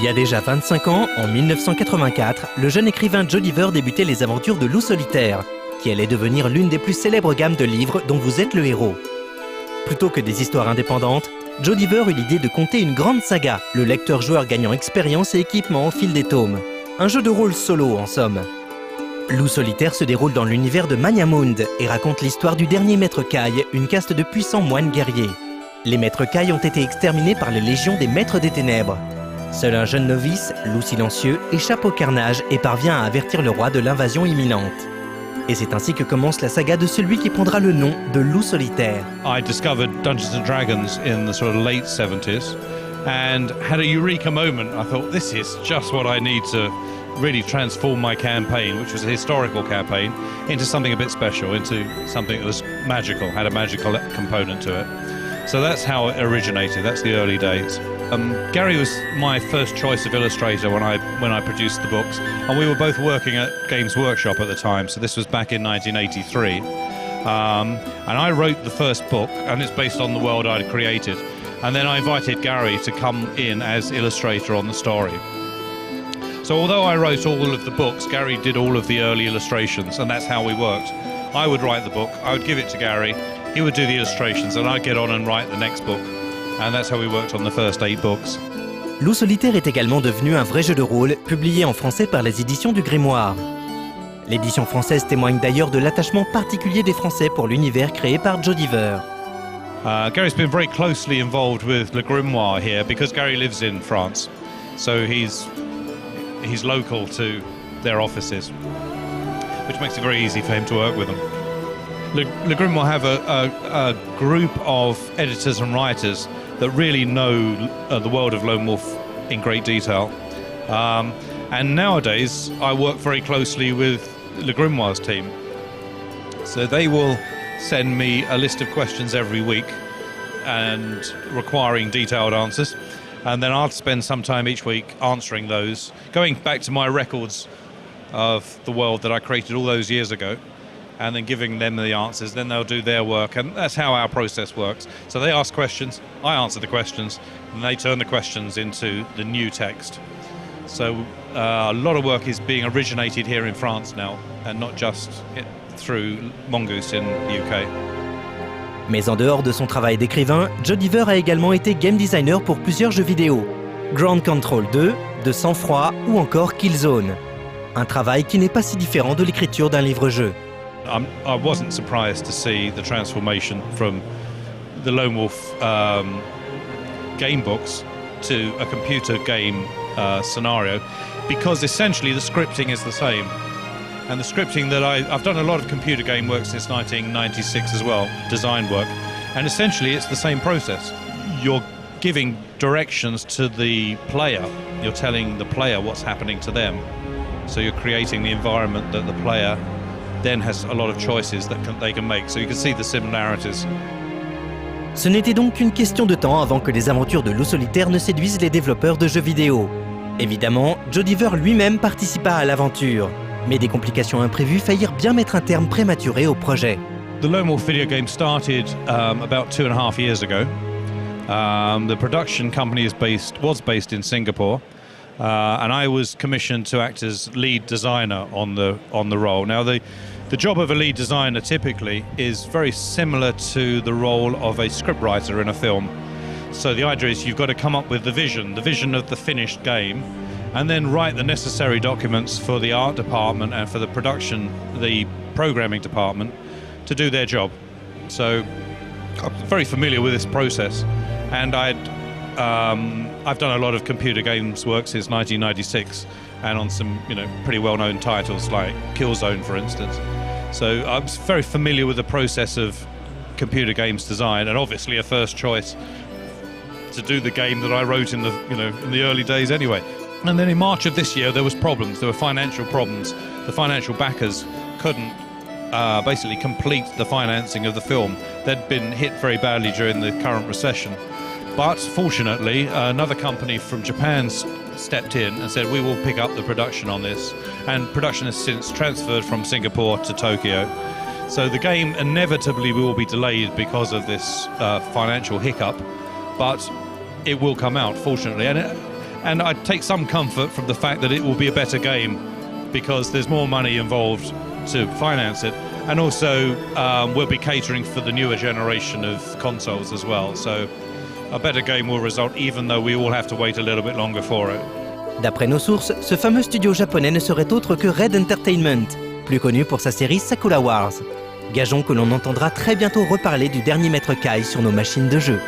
y a déjà 25 ans, en 1984, le jeune écrivain Joe DEVER débutait les aventures de Loup solitaire, qui allait devenir l'une des plus célèbres gammes de livres dont vous êtes le héros. Plutôt que des histoires indépendantes, Joe DEVER eut l'idée de conter une grande saga, le lecteur-joueur gagnant expérience et équipement au fil des tomes. Un jeu de rôle solo, en somme. Loup solitaire se déroule dans l'univers de Maniamund et raconte l'histoire du dernier maître Caille, une caste de puissants moines guerriers. Les maîtres Caille ont été exterminés par les légions des maîtres des ténèbres. Seul un jeune novice, Loup silencieux, échappe au carnage et parvient à avertir le roi de l'invasion imminente. Et c'est ainsi que commence la saga de celui qui prendra le nom de Loup solitaire. I discovered Dungeons and Dragons in the sort of late 70s and had a eureka moment. I thought, this is just what I need to really transform my campaign, which was a historical campaign, into something a bit special, into something that was magical, had a magical component to it. So that's how it originated, that's the early days. Gary was my first choice of illustrator when I produced the books, and we were both working at Games Workshop at the time, so this was back in 1983. And I wrote the first book, and it's based on the world I'd created. And then I invited Gary to come in as illustrator on the story. So although I wrote all of the books, Gary did all of the early illustrations, and that's how we worked. I would write the book, I would give it to Gary, he would do the illustrations, and I'd get on and write the next book. And that's how we worked on the first 8 books. Loup solitaire est également devenu un vrai jeu de rôle, publié en français par les éditions du Grimoire. L'édition française témoigne d'ailleurs de l'attachement particulier des Français pour l'univers créé par Joe DEVER. Gary's been very closely involved with Le Grimoire here because Gary lives in France. So he's local to their offices, which makes it very easy for him to work with them. Le Grimoire have a group of editors and writers that really know the world of Lone Wolf in great detail. And nowadays, I work very closely with Le Grimoire's team. So they will send me a list of questions every week and requiring detailed answers. And then I'll spend some time each week answering those, going back to my records of the world that I created all those years ago, and then giving them the answers. Then they'll do their work, and that's how our process works. So they ask questions, I answer the questions, and they turn the questions into the new text. So a lot of work is being originated here in France now, and not just through Mongoose in the UK. Mais en dehors de son travail d'écrivain, Joe DEVER a également été game designer pour plusieurs jeux vidéo. Ground Control 2, De sang-froid ou encore Killzone. Un travail qui n'est pas si différent de l'écriture d'un livre-jeu. I wasn't surprised to see the transformation from the Lone Wolf game books to a computer game scenario, because essentially the scripting is the same. And the scripting that I've done a lot of computer game work since 1996 as well, design work, and essentially it's the same process. You're giving directions to the player, you're telling the player what's happening to them. So you're creating the environment that the player then has a lot of choices that they can make, so you can see the similarities. Ce n'était donc qu'une question de temps avant que les aventures de Loup solitaire ne séduisent les développeurs de jeux vidéo. Évidemment, Joe DEVER lui-même participa à l'aventure, mais des complications imprévues faillirent bien mettre un terme prématuré au projet. The Lone Wolf video game started about 2.5 years ago. The production company was based in Singapore. And I was commissioned to act as lead designer on the role. Now, the job of a lead designer typically is very similar to the role of a scriptwriter in a film. So the idea is you've got to come up with the vision of the finished game, and then write the necessary documents for the art department and for the programming department to do their job. So I'm very familiar with this process, and I've done a lot of computer games work since 1996, and on some pretty well-known titles like Killzone, for instance. So I'm very familiar with the process of computer games design, and obviously a first choice to do the game that I wrote in the early days anyway. And then in March of this year there were financial problems. The financial backers couldn't basically complete the financing of the film. They'd been hit very badly during the current recession. But fortunately, another company from Japan stepped in and said, we will pick up the production on this. And production has since transferred from Singapore to Tokyo. So the game inevitably will be delayed because of this financial hiccup, but it will come out, fortunately. And I take some comfort from the fact that it will be a better game because there's more money involved to finance it. And also, we'll be catering for the newer generation of consoles as well. So a better game will result even though we all have to wait a little bit longer for it. D'après nos sources, ce fameux studio japonais ne serait autre que Red Entertainment, plus connu pour sa série Sakura Wars. Gageons que l'on entendra très bientôt reparler du dernier maître Kai sur nos machines de jeu.